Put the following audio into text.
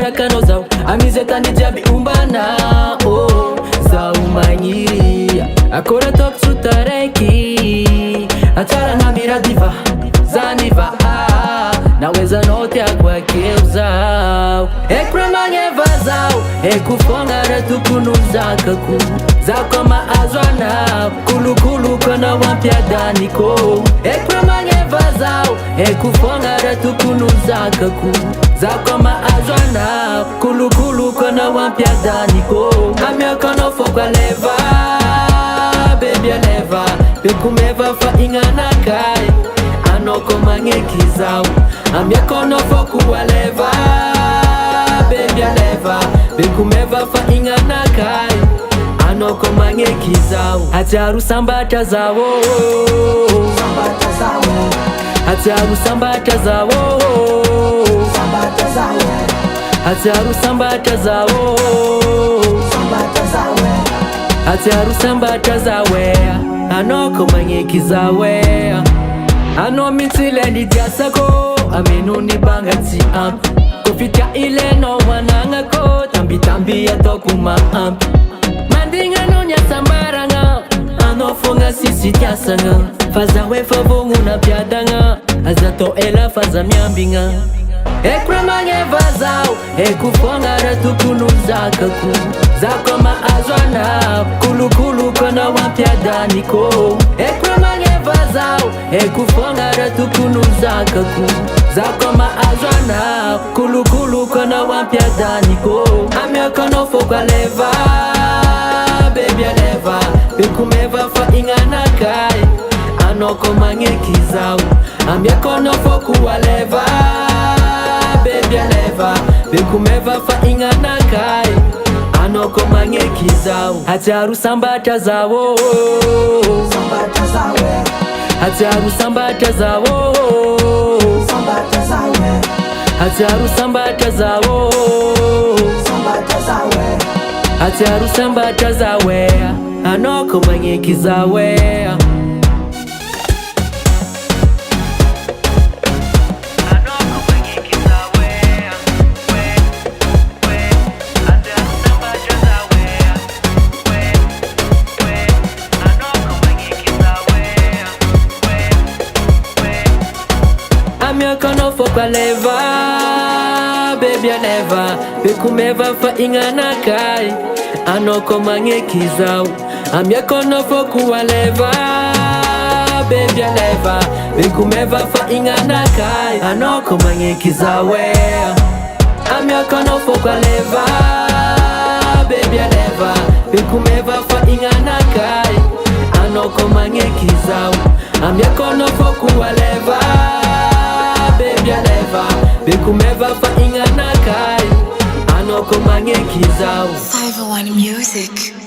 Amira kanozao amizeta nijabi umbana oh zaumanyiri akora top sutareki atara na mira diva zaniva naweza note akwakeuzao ekremanye vazao ekufongara tukunuzakaku zakoma azwana kulukulu kona wampyadaniko ekremanye vazao ekufongara tukunuzakaku zakoma azwana kulukulu kona wampyadaniko amyokono fokwa leva baby leva bekumeva fa inganakai anoko mangekizao amyokono fokwa leva baby leva bekumeva fa inganakai anoko mangekizao ataru sambata zawo sambata zawo ataru sambata zawo sambata zawo ataru sambata zawo sambata zawo ataru sambata zawe anoko mangekizawe ano mitilendi diasako amenuni bangati amp kofika ile no wanangako tambi tambi atokuma amp mandinga nonya sambaranga ano fonga sisi tiasanga faza we favongu na piadanga azato ela faza miambinga ekremanye vazao ekufongara tukunuzakaku zakoma azwana kulukulu kona wampyadaniko ekremanye vazao ekufongara tukunuzakaku zakoma azwana kulukulu kona wampyadaniko amyokono fokwa leva baby leva bekumeva fa inganakai anoko mangekizao amyokono fokwa leva baby leva bekumeva fa inganakai anoko mangekizao ataru sambata zawo sambata zawe ataru sambata zawo sambata zawe ataru sambata zawo sambata zawe ataru sambata zawe anoko mangekizawe amyokono fokwa leva baby leva bekumeva fa inganakai anoko mangekizao amyokono fokwa leva baby leva bekumeva fa inganakai anoko mangekizawe amyokono fokwa leva baby leva bekumeva fa inganakai anoko mangekizao amyokono fokwa leva baby leva bekumeva fa inganakai anoko mangekizao 501 Music.